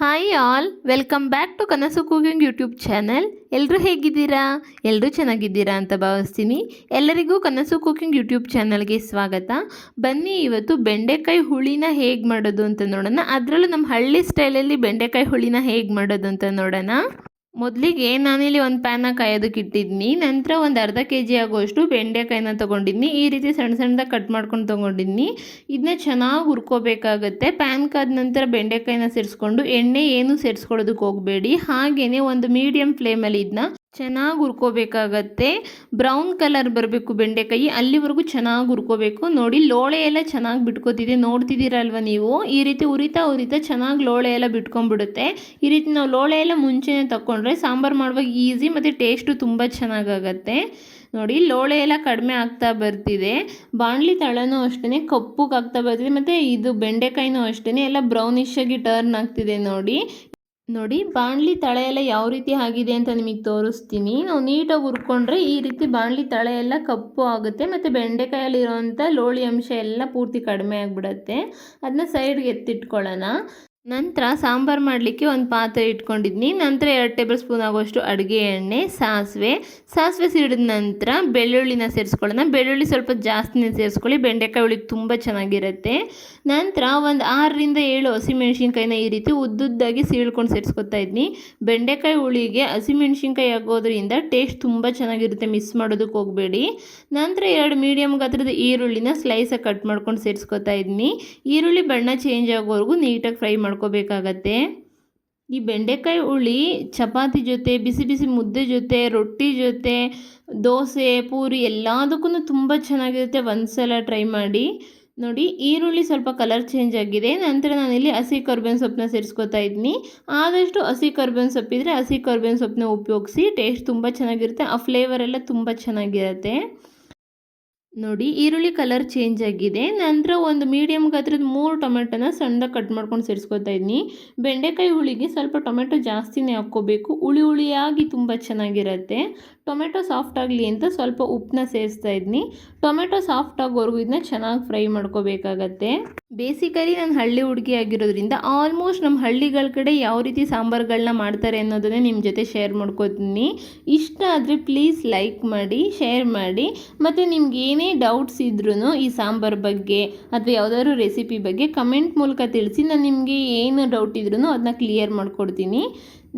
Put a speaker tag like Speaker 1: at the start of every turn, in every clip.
Speaker 1: Hi all, welcome back to Kanasu cooking YouTube channel. ಎಲ್ಲರೂ ಹೇಗಿದ್ದೀರಾ? ಎಲ್ಲರೂ ಚೆನ್ನಾಗಿದ್ದೀರಾ ಅಂತ ಭಾವಿಸ್ತೀನಿ. ಎಲ್ಲರಿಗೂ ಕನಸು ಕುಕಿಂಗ್ ಯೂಟ್ಯೂಬ್ ಚಾನಲ್ಗೆ ಸ್ವಾಗತ. ಬನ್ನಿ ಇವತ್ತು ಬೆಂಡೆಕಾಯಿ ಹುಳಿನ ಹೇಗೆ ಮಾಡೋದು ಅಂತ ನೋಡೋಣ. ಅದರಲ್ಲೂ ನಮ್ಮ ಹಳ್ಳಿ ಸ್ಟೈಲಲ್ಲಿ ಬೆಂಡೆಕಾಯಿ ಹುಳಿನ ಹೇಗೆ ಮಾಡೋದು ಅಂತ ನೋಡೋಣ. ಮೊದಲಿಗೆ ನಾನಿಲ್ಲಿ ಒಂದು ಪ್ಯಾನ ಕಾಯೋದಕ್ಕೆ ಇಟ್ಟಿದ್ದೀನಿ. ನಂತರ ಒಂದು ಅರ್ಧ ಕೆ.ಜಿ ಆಗುವಷ್ಟು ಬೆಂಡೆಕಾಯಿನ ತೊಗೊಂಡಿದ್ದೀನಿ. ಈ ರೀತಿ ಸಣ್ಣ ಸಣ್ಣದಾಗಿ ಕಟ್ ಮಾಡ್ಕೊಂಡು ತೊಗೊಂಡಿದ್ದೀನಿ. ಇದನ್ನ ಚೆನ್ನಾಗಿ ಹುರ್ಕೋಬೇಕಾಗತ್ತೆ. ಪ್ಯಾನ್ ಕಾದ ನಂತರ ಬೆಂಡೆಕಾಯಿನ ಸೇರಿಸ್ಕೊಂಡು ಎಣ್ಣೆ ಏನು ಸೇರಿಸ್ಕೊಳ್ಳೋದಕ್ಕೆ ಹೋಗಬೇಡಿ. ಹಾಗೆಯೇ ಒಂದು ಮೀಡಿಯಮ್ ಫ್ಲೇಮಲ್ಲಿ ಇದನ್ನ ಚೆನ್ನಾಗಿ ಹುರ್ಕೋಬೇಕಾಗತ್ತೆ. ಬ್ರೌನ್ ಕಲರ್ ಬರಬೇಕು ಬೆಂಡೆಕಾಯಿ, ಅಲ್ಲಿವರೆಗೂ ಚೆನ್ನಾಗಿ ಹುರ್ಕೋಬೇಕು. ನೋಡಿ, ಲೋಳೆ ಎಲ್ಲ ಚೆನ್ನಾಗಿ ಬಿಟ್ಕೋತಿದೆ, ನೋಡ್ತಿದ್ದೀರಲ್ವ ನೀವು. ಈ ರೀತಿ ಉರಿತಾ ಚೆನ್ನಾಗಿ ಲೋಳೆ ಎಲ್ಲ ಬಿಟ್ಕೊಂಡ್ಬಿಡುತ್ತೆ. ಈ ರೀತಿ ನಾವು ಲೋಳೆ ಎಲ್ಲ ಮುಂಚೆನೇ ತಗೊಂಡ್ರೆ ಸಾಂಬಾರು ಮಾಡುವಾಗ ಈಸಿ ಮತ್ತು ಟೇಸ್ಟು ತುಂಬ ಚೆನ್ನಾಗಾಗತ್ತೆ. ನೋಡಿ, ಲೋಳೆ ಎಲ್ಲ ಕಡಿಮೆ ಆಗ್ತಾ ಬರ್ತಿದೆ. ಬಾಣಲಿ ತಳನೂ ಅಷ್ಟೇ ಕಪ್ಪುಗಾಗ್ತಾ ಬರ್ತಿದೆ, ಮತ್ತು ಇದು ಬೆಂಡೆಕಾಯಿನೂ ಅಷ್ಟೇ ಎಲ್ಲ ಬ್ರೌನಿಶ್ ಆಗಿ ಟರ್ನ್ ಆಗ್ತಿದೆ. ನೋಡಿ ಬಾಣಲಿ ತಳೆ ಎಲ್ಲ ಯಾವ ರೀತಿ ಆಗಿದೆ ಅಂತ ನಿಮಗೆ ತೋರಿಸ್ತೀನಿ. ನಾವು ನೀಟಾಗಿ ಹುರ್ಕೊಂಡ್ರೆ ಈ ರೀತಿ ಬಾಣಲಿ ತಳೆ ಎಲ್ಲ ಕಪ್ಪು ಆಗುತ್ತೆ, ಮತ್ತು ಬೆಂಡೆಕಾಯಲ್ಲಿರೋವಂಥ ಲೋಳಿ ಅಂಶ ಎಲ್ಲ ಪೂರ್ತಿ ಕಡಿಮೆ ಆಗಿಬಿಡತ್ತೆ. ಅದನ್ನ ಸೈಡ್ಗೆ ಎತ್ತಿಟ್ಕೊಳ್ಳೋಣ. ನಂತರ ಸಾಂಬಾರು ಮಾಡಲಿಕ್ಕೆ ಒಂದು ಪಾತ್ರೆ ಇಟ್ಕೊಂಡಿದ್ನಿ. ನಂತರ 2 ಟೇಬಲ್ ಸ್ಪೂನ್ ಆಗುವಷ್ಟು ಅಡುಗೆ ಎಣ್ಣೆ, ಸಾಸಿವೆ ಸಿಡಿದ ನಂತರ ಬೆಳ್ಳುಳ್ಳಿನ ಸೇರಿಸ್ಕೊಳ್ಳೋಣ. ಬೆಳ್ಳುಳ್ಳಿ ಸ್ವಲ್ಪ ಜಾಸ್ತಿನೇ ಸೇರಿಸ್ಕೊಳ್ಳಿ, ಬೆಂಡೆಕಾಯಿ ಹುಳಿಗೆ ತುಂಬ ಚೆನ್ನಾಗಿರುತ್ತೆ. ನಂತರ ಒಂದು 6ರಿಂದ 7 ಹಸಿಮೆಣ್ಸಿನ್ಕಾಯಿನ ಈ ರೀತಿ ಉದ್ದುದ್ದಾಗಿ ಸೀಳ್ಕೊಂಡು ಸೇರಿಸ್ಕೊತಾ ಇದ್ನಿ. ಬೆಂಡೆಕಾಯಿ ಹುಳಿಗೆ ಹಸಿಮೆಣ್ಸಿನ್ಕಾಯಿ ಆಗೋದ್ರಿಂದ ಟೇಸ್ಟ್ ತುಂಬ ಚೆನ್ನಾಗಿರುತ್ತೆ, ಮಿಸ್ ಮಾಡೋದಕ್ಕೆ ಹೋಗಬೇಡಿ. ನಂತರ 2 ಮೀಡಿಯಮ್ ಗಾತ್ರದ ಈರುಳ್ಳಿನ ಸ್ಲೈಸಾಗಿ ಕಟ್ ಮಾಡ್ಕೊಂಡು ಸೇರಿಸ್ಕೊತಾ ಇದ್ನಿ. ಈರುಳ್ಳಿ ಬಣ್ಣ ಚೇಂಜ್ ಆಗೋವರೆಗೂ ನೀಟಾಗಿ ಫ್ರೈ ಮಾಡ್ಕೋಬೇಕಾಗತ್ತೆ. ಈ ಬೆಂಡೆಕಾಯಿ ಹುಳಿ ಚಪಾತಿ ಜೊತೆ, ಬಿಸಿ ಬಿಸಿ ಮುದ್ದೆ ಜೊತೆ, ರೊಟ್ಟಿ ಜೊತೆ, ದೋಸೆ, ಪೂರಿ ಎಲ್ಲದಕ್ಕೂ ತುಂಬ ಚೆನ್ನಾಗಿರುತ್ತೆ. ಒಂದ್ಸಲ ಟ್ರೈ ಮಾಡಿ. ನೋಡಿ, ಈರುಳ್ಳಿ ಸ್ವಲ್ಪ ಕಲರ್ ಚೇಂಜ್ ಆಗಿದೆ. ನಂತರ ನಾನಿಲ್ಲಿ ಹಸಿ ಕರ್ಬೇವಿನ ಸೊಪ್ಪನ್ನ ಸೇರಿಸ್ಕೊತಾ ಇದ್ದೀನಿ. ಆದಷ್ಟು ಹಸಿ ಕರ್ಬೇವಿನ ಸೊಪ್ಪಿದ್ರೆ ಹಸಿ ಕರ್ಬೇವಿನ ಸೊಪ್ಪನ್ನ ಉಪಯೋಗಿಸಿ, ಟೇಸ್ಟ್ ತುಂಬ ಚೆನ್ನಾಗಿರುತ್ತೆ. ಆ ಫ್ಲೇವರ್ ಎಲ್ಲ ತುಂಬ ಚೆನ್ನಾಗಿರುತ್ತೆ. ನೋಡಿ, ಈರುಳ್ಳಿ ಕಲರ್ ಚೇಂಜ್ ಆಗಿದೆ. ನಂತರ ಒಂದು ಮೀಡಿಯಮ್ ಗಾತ್ರದ 3 ಟೊಮೆಟೊನ ಸಣ್ಣದಾಗಿ ಕಟ್ ಮಾಡ್ಕೊಂಡು ಸೇರಿಸ್ಕೊತಾ ಇದ್ದೀನಿ. ಬೆಂಡೆಕಾಯಿ ಹುಳಿಗೆ ಸ್ವಲ್ಪ ಟೊಮೆಟೊ ಜಾಸ್ತಿನೇ ಹಾಕ್ಕೋಬೇಕು, ಹುಳಿಯಾಗಿ ತುಂಬ ಚೆನ್ನಾಗಿರುತ್ತೆ. ಟೊಮೆಟೊ ಸಾಫ್ಟ್ ಆಗಲಿ ಅಂತ ಸ್ವಲ್ಪ ಉಪ್ಪನ್ನ ಸೇರಿಸ್ತಾ ಇದ್ದೀನಿ. ಟೊಮೆಟೊ ಸಾಫ್ಟ್ ಆಗೋವರೆಗೂ ಇದನ್ನ ಚೆನ್ನಾಗಿ ಫ್ರೈ ಮಾಡ್ಕೋಬೇಕಾಗತ್ತೆ. ಬೇಸಿಕಲಿ ನಾನು ಹಳ್ಳಿ ಹುಡುಗಿ ಆಗಿರೋದ್ರಿಂದ ಆಲ್ಮೋಸ್ಟ್ ನಮ್ಮ ಹಳ್ಳಿಗಳ ಕಡೆ ಯಾವ ರೀತಿ ಸಾಂಬಾರುಗಳನ್ನ ಮಾಡ್ತಾರೆ ಅನ್ನೋದನ್ನೇ ನಿಮ್ಮ ಜೊತೆ ಶೇರ್ ಮಾಡ್ಕೋತೀನಿ. ಇಷ್ಟ ಆದರೆ ಪ್ಲೀಸ್ ಲೈಕ್ ಮಾಡಿ, ಶೇರ್ ಮಾಡಿ, ಮತ್ತು ನಿಮ್ಗೆ ಏನೇ ಡೌಟ್ಸ್ ಇದ್ರೂ ಈ ಸಾಂಬಾರು ಬಗ್ಗೆ ಅಥವಾ ಯಾವುದಾದ್ರು ರೆಸಿಪಿ ಬಗ್ಗೆ ಕಮೆಂಟ್ ಮೂಲಕ ತಿಳಿಸಿ. ನಾನು ನಿಮಗೆ ಏನು ಡೌಟ್ ಇದ್ರೂ ಅದನ್ನ ಕ್ಲಿಯರ್ ಮಾಡಿಕೊಡ್ತೀನಿ.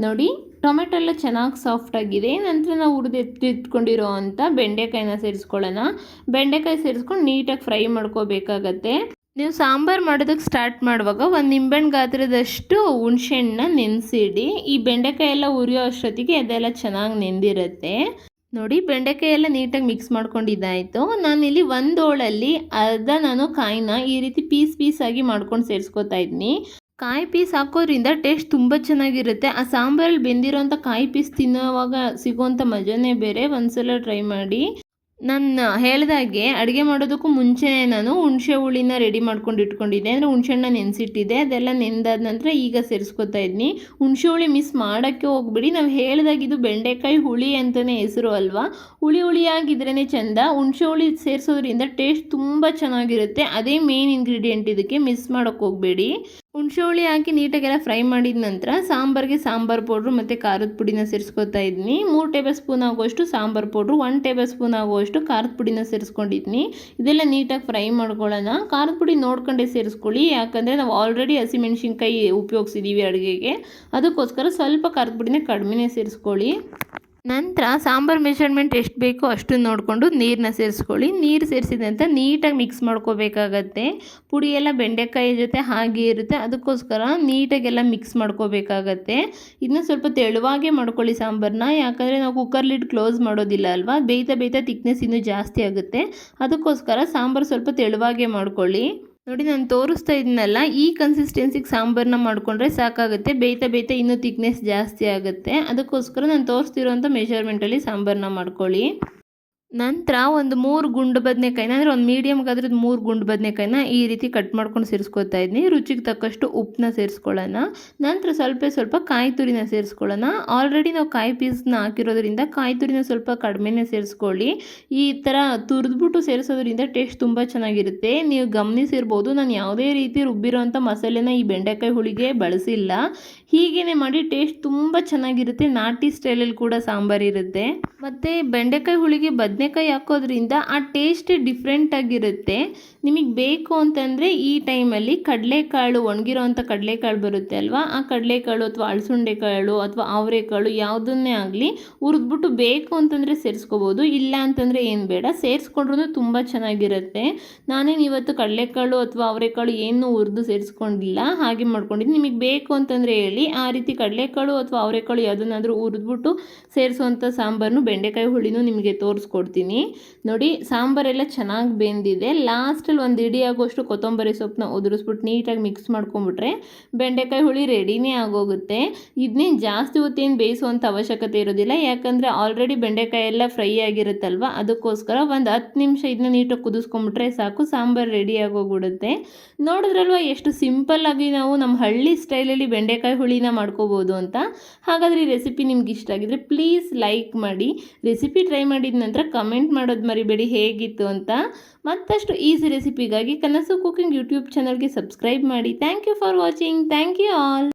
Speaker 1: ನೋಡಿ, ಟೊಮೆಟೊ ಎಲ್ಲ ಚೆನ್ನಾಗಿ ಸಾಫ್ಟ್ ಆಗಿದೆ. ನಂತರ ನಾವು ಹುರಿದಿಟ್ಕೊಂಡಿರೋ ಅಂಥ ಬೆಂಡೆಕಾಯಿನ ಸೇರಿಸ್ಕೊಳ್ಳೋಣ. ಬೆಂಡೆಕಾಯಿ ಸೇರಿಸ್ಕೊಂಡು ನೀಟಾಗಿ ಫ್ರೈ ಮಾಡ್ಕೋಬೇಕಾಗತ್ತೆ. ನೀವು ಸಾಂಬಾರು ಮಾಡೋದಕ್ಕೆ ಸ್ಟಾರ್ಟ್ ಮಾಡುವಾಗ ಒಂದು ನಿಂಬೆಹಣ್ಣು ಗಾತ್ರದಷ್ಟು ಹುಣಸೆಹಣ್ಣನ್ನ ನೆನೆಸಿಡಿ. ಈ ಬೆಂಡೆಕಾಯಿ ಎಲ್ಲ ಉರಿಯೋ ಅಷ್ಟೊತ್ತಿಗೆ ಅದೆಲ್ಲ ಚೆನ್ನಾಗಿ ನೆಂದಿರುತ್ತೆ. ನೋಡಿ, ಬೆಂಡೆಕಾಯಿ ಎಲ್ಲ ನೀಟಾಗಿ ಮಿಕ್ಸ್ ಮಾಡ್ಕೊಂಡಿದ್ದಾಯಿತು. ನಾನಿಲ್ಲಿ ಒಂದು ಹೋಳಲ್ಲಿ ನಾನು ಕಾಯಿನ ಈ ರೀತಿ ಪೀಸ್ ಆಗಿ ಮಾಡ್ಕೊಂಡು ಸೇರಿಸ್ಕೊತಾ ಇದ್ದೀನಿ. ಕಾಯಿ ಪೀಸ್ ಹಾಕೋದ್ರಿಂದ ಟೇಸ್ಟ್ ತುಂಬ ಚೆನ್ನಾಗಿರುತ್ತೆ. ಆ ಸಾಂಬಾರಲ್ಲಿ ಬೆಂದಿರೋಂಥ ಕಾಯಿ ಪೀಸ್ ತಿನ್ನೋವಾಗ ಸಿಗೋವಂಥ ಮಜಾನೇ ಬೇರೆ. ಒಂದ್ಸಲ ಟ್ರೈ ಮಾಡಿ. ನಾನು ಹೇಳಿದಾಗೆ ಅಡುಗೆ ಮಾಡೋದಕ್ಕೂ ಮುಂಚೆನೇ ನಾನು ಹುಣಸೆ ಹುಳಿನ ರೆಡಿ ಮಾಡ್ಕೊಂಡು ಇಟ್ಕೊಂಡಿದ್ದೆ, ಅಂದರೆ ಹುಣಸೆಹಣ್ಣ ನೆನೆಸಿಟ್ಟಿದ್ದೆ. ಅದೆಲ್ಲ ನೆಂದಾದ ನಂತರ ಈಗ ಸೇರಿಸ್ಕೊತಾ ಇದ್ದೀನಿ. ಹುಣಸೆ ಹುಳಿ ಮಿಸ್ ಮಾಡೋಕ್ಕೆ ಹೋಗ್ಬಿಡಿ. ನಾವು ಹೇಳಿದಾಗಿದ್ದು ಬೆಂಡೆಕಾಯಿ ಹುಳಿ ಅಂತಲೇ ಹೆಸರು ಅಲ್ವಾ, ಹುಳಿಯಾಗಿದ್ರೇ ಚೆಂದ. ಹುಣಸೆ ಹುಳಿ ಸೇರಿಸೋದ್ರಿಂದ ಟೇಸ್ಟ್ ತುಂಬ ಚೆನ್ನಾಗಿರುತ್ತೆ. ಅದೇ ಮೇನ್ ಇಂಗ್ರೀಡಿಯೆಂಟ್, ಇದಕ್ಕೆ ಮಿಸ್ ಮಾಡೋಕ್ಕೆ ಹೋಗಬೇಡಿ. ಹುಣಸೆ ಹುಳಿ ಹಾಕಿ ನೀಟಾಗೆಲ್ಲ ಫ್ರೈ ಮಾಡಿದ ನಂತರ ಸಾಂಬಾರಿಗೆ ಸಾಂಬಾರು ಪೌಡ್ರು ಮತ್ತು ಖಾರದ ಪುಡಿನ ಸೇರಿಸ್ಕೊತಾ ಇದ್ದೀನಿ. 3 ಟೇಬಲ್ ಸ್ಪೂನ್ ಆಗುವಷ್ಟು ಸಾಂಬಾರು ಪೌಡ್ರು, 1 ಟೇಬಲ್ ಸ್ಪೂನ್ ಆಗುವಷ್ಟು ಖಾರದ ಪುಡಿನ ಸೇರಿಸ್ಕೊಂಡಿದ್ದೀನಿ. ಇದೆಲ್ಲ ನೀಟಾಗಿ ಫ್ರೈ ಮಾಡ್ಕೊಳ್ಳೋಣ. ಖಾರದ ಪುಡಿ ನೋಡ್ಕೊಂಡೇ ಸೇರಿಸ್ಕೊಳ್ಳಿ, ಯಾಕಂದರೆ ನಾವು ಆಲ್ರೆಡಿ ಹಸಿಮೆಣ್ಸಿನ್ಕಾಯಿ ಉಪಯೋಗಿಸಿದ್ದೀವಿ ಅಡುಗೆಗೆ. ಅದಕ್ಕೋಸ್ಕರ ಸ್ವಲ್ಪ ಖಾರದ ಪುಡಿನ ಕಡಿಮೆನೇ ಸೇರಿಸ್ಕೊಳ್ಳಿ. ನಂತರ ಸಾಂಬಾರು ಮೆಷರ್ಮೆಂಟ್ ಎಷ್ಟು ಬೇಕೋ ಅಷ್ಟನ್ನು ನೋಡಿಕೊಂಡು ನೀರನ್ನ ಸೇರಿಸ್ಕೊಳ್ಳಿ. ನೀರು ಸೇರಿಸಿದಂತ ನೀಟಾಗಿ ಮಿಕ್ಸ್ ಮಾಡ್ಕೋಬೇಕಾಗತ್ತೆ. ಪುಡಿ ಎಲ್ಲ ಬೆಂಡೆಕಾಯಿ ಜೊತೆ ಹಾಗೆ ಇರುತ್ತೆ, ಅದಕ್ಕೋಸ್ಕರ ನೀಟಾಗೆಲ್ಲ ಮಿಕ್ಸ್ ಮಾಡ್ಕೋಬೇಕಾಗತ್ತೆ. ಇದನ್ನ ಸ್ವಲ್ಪ ತೆಳುವಾಗೇ ಮಾಡ್ಕೊಳ್ಳಿ ಸಾಂಬಾರನ್ನ, ಯಾಕಂದರೆ ನಾವು ಕುಕ್ಕರ್ ಲಿಡ್ ಕ್ಲೋಸ್ ಮಾಡೋದಿಲ್ಲ ಅಲ್ವಾ, ಬೇಯ್ತಾ ತಿಕ್ನೆಸ್ ಇನ್ನೂ ಜಾಸ್ತಿ ಆಗುತ್ತೆ. ಅದಕ್ಕೋಸ್ಕರ ಸಾಂಬಾರು ಸ್ವಲ್ಪ ತೆಳುವಾಗೇ ಮಾಡ್ಕೊಳ್ಳಿ. ನೋಡಿ, ನಾನು ತೋರಿಸ್ತಾ ಇದ್ದೀನಲ್ಲ, ಈ ಕನ್ಸಿಸ್ಟೆನ್ಸಿಗೆ ಸಾಂಬಾರನ್ನ ಮಾಡಿಕೊಂಡ್ರೆ ಸಾಕಾಗುತ್ತೆ. ಬೇಯ್ತಾ ಇನ್ನೂ ತಿಕ್ನೆಸ್ ಜಾಸ್ತಿ ಆಗುತ್ತೆ. ಅದಕ್ಕೋಸ್ಕರ ನಾನು ತೋರಿಸ್ತಿರೋಂಥ ಮೆಷರ್ಮೆಂಟಲ್ಲಿ ಸಾಂಬಾರನ್ನ ಮಾಡ್ಕೊಳ್ಳಿ. ನಂತರ ಒಂದು 3 ಗುಂಡು ಬದನೆಕಾಯಿನ ಅಂದರೆ ಒಂದು ಮೀಡಿಯಮ್ಗಾದ್ರದ್ದು 3 ಗುಂಡು ಬದನೆಕಾಯಿನ ಈ ರೀತಿ ಕಟ್ ಮಾಡ್ಕೊಂಡು ಸೇರಿಸ್ಕೊತಾ ಇದ್ದೀನಿ. ರುಚಿಗೆ ತಕ್ಕಷ್ಟು ಉಪ್ಪನ್ನ ಸೇರಿಸ್ಕೊಳ್ಳೋಣ. ನಂತರ ಸ್ವಲ್ಪ ಕಾಯಿ ತುರಿನ ಸೇರಿಸ್ಕೊಳ್ಳೋಣ. ಆಲ್ರೆಡಿ ನಾವು ಕಾಯಿ ಪೀಸ್ನ ಹಾಕಿರೋದ್ರಿಂದ ಕಾಯಿ ತುರಿನ ಸ್ವಲ್ಪ ಕಡಿಮೆನೇ ಸೇರಿಸ್ಕೊಳ್ಳಿ. ಈ ಥರ ತುರಿದ್ಬಿಟ್ಟು ಸೇರಿಸೋದ್ರಿಂದ ಟೇಸ್ಟ್ ತುಂಬ ಚೆನ್ನಾಗಿರುತ್ತೆ. ನೀವು ಗಮನಿಸಿರ್ಬೋದು, ನಾನು ಯಾವುದೇ ರೀತಿ ರುಬ್ಬಿರೋಂಥ ಮಸಾಲೆನ ಈ ಬೆಂಡೆಕಾಯಿ ಹುಳಿಗೆ ಬಳಸಿಲ್ಲ. ಹೀಗೇ ಮಾಡಿ ಟೇಸ್ಟ್ ತುಂಬ ಚೆನ್ನಾಗಿರುತ್ತೆ. ನಾಟಿ ಸ್ಟೈಲಲ್ಲಿ ಕೂಡ ಸಾಂಬಾರಿರುತ್ತೆ. ಮತ್ತು ಬೆಂಡೆಕಾಯಿ ಹುಳಿಗೆ ಬದನೆಕಾಯಿ ಹಾಕೋದ್ರಿಂದ ಆ ಟೇಸ್ಟೇ ಡಿಫ್ರೆಂಟ್ ಆಗಿರುತ್ತೆ. ನಿಮಗೆ ಬೇಕು ಅಂತಂದರೆ ಈ ಟೈಮಲ್ಲಿ ಕಡಲೆಕಾಳು, ಒಣಗಿರೋವಂಥ ಕಡಲೆಕಾಳು ಬರುತ್ತೆ ಅಲ್ವಾ, ಆ ಕಡಲೆಕಾಳು ಅಥವಾ ಅಳಸಂಡೆ ಕಾಳು ಅಥವಾ ಅವರೆಕಾಳು ಯಾವುದನ್ನೇ ಆಗಲಿ ಹುರಿದ್ಬಿಟ್ಟು ಬೇಕು ಅಂತಂದರೆ ಸೇರಿಸ್ಕೋಬೋದು. ಇಲ್ಲ ಅಂತಂದರೆ ಏನು ಬೇಡ, ಸೇರಿಸ್ಕೊಂಡ್ರೂ ತುಂಬ ಚೆನ್ನಾಗಿರುತ್ತೆ. ನಾನೇನು ಇವತ್ತು ಕಡಲೆಕಾಳು ಅಥವಾ ಅವರೆಕಾಳು ಏನು ಹುರಿದು ಸೇರಿಸ್ಕೊಂಡಿಲ್ಲ, ಹಾಗೆ ಮಾಡ್ಕೊಂಡಿದ್ದೀನಿ. ನಿಮಗೆ ಬೇಕು ಅಂತಂದರೆ ಹೇಳಿ, ಆ ರೀತಿ ಕಡಲೆಕಾಳು ಅಥವಾ ಅವರೆಕಾಳು ಯಾವುದನ್ನಾದರೂ ಹುರಿದ್ಬಿಟ್ಟು ಸೇರಿಸುವಂಥ ಸಾಂಬಾರನ್ನು ಬೆಂಡೆಕಾಯಿ ಹುಳಿನೂ ನಿಮಗೆ ತೋರಿಸ್ಕೊಡ್ತೀನಿ. ನೋಡಿ, ಸಾಂಬಾರೆಲ್ಲ ಚೆನ್ನಾಗಿ ಬೆಂದಿದೆ. ಲಾಸ್ಟಲ್ಲಿ ಒಂದು ಇಡಿ ಆಗೋಷ್ಟು ಕೊತ್ತಂಬರಿ ಸೊಪ್ಪನ್ನ ಉದುರಿಸ್ಬಿಟ್ಟು ನೀಟಾಗಿ ಮಿಕ್ಸ್ ಮಾಡ್ಕೊಂಬಿಟ್ರೆ ಬೆಂಡೆಕಾಯಿ ಹುಳಿ ರೆಡಿನೇ ಆಗೋಗುತ್ತೆ. ಇದನ್ನೇನು ಜಾಸ್ತಿ ಹೊತ್ತೇನು ಬೇಯಿಸುವಂಥ ಅವಶ್ಯಕತೆ ಇರೋದಿಲ್ಲ, ಯಾಕಂದರೆ ಆಲ್ರೆಡಿ ಬೆಂಡೆಕಾಯಿ ಎಲ್ಲ ಫ್ರೈ ಆಗಿರುತ್ತಲ್ವ, ಅದಕ್ಕೋಸ್ಕರ ಒಂದು 10 ನಿಮಿಷ ಇದನ್ನ ನೀಟಾಗಿ ಕುದಿಸ್ಕೊಂಬಿಟ್ರೆ ಸಾಕು, ಸಾಂಬಾರು ರೆಡಿ ಆಗೋಗ್ಬಿಡುತ್ತೆ. ನೋಡಿದ್ರಲ್ವ ಎಷ್ಟು ಸಿಂಪಲ್ಲಾಗಿ ನಾವು ನಮ್ಮ ಹಳ್ಳಿ ಸ್ಟೈಲಲ್ಲಿ ಬೆಂಡೆಕಾಯಿ ಹುಳಿನ ಮಾಡ್ಕೋಬೋದು ಅಂತ. ಹಾಗಾದರೆ ಈ ರೆಸಿಪಿ ನಿಮ್ಗೆ ಇಷ್ಟ ಆಗಿದ್ರೆ ಪ್ಲೀಸ್ ಲೈಕ್ ಮಾಡಿ. ರೆಸಿಪಿ ಟ್ರೈ ಮಾಡಿದ ನಂತರ ಕಮೆಂಟ್ ಮಾಡೋದು ಮರಿಬೇಡಿ ಹೇಗಿತ್ತು ಅಂತ. ಮತ್ತಷ್ಟು ಈಸಿ ರೆಸಿಪಿಗಾಗಿ ಕನಸು ಕುಕಿಂಗ್ ಯೂಟ್ಯೂಬ್ ಚಾನಲ್ಗೆ ಸಬ್ಸ್ಕ್ರೈಬ್ ಮಾಡಿ. Thank you for watching. Thank you all.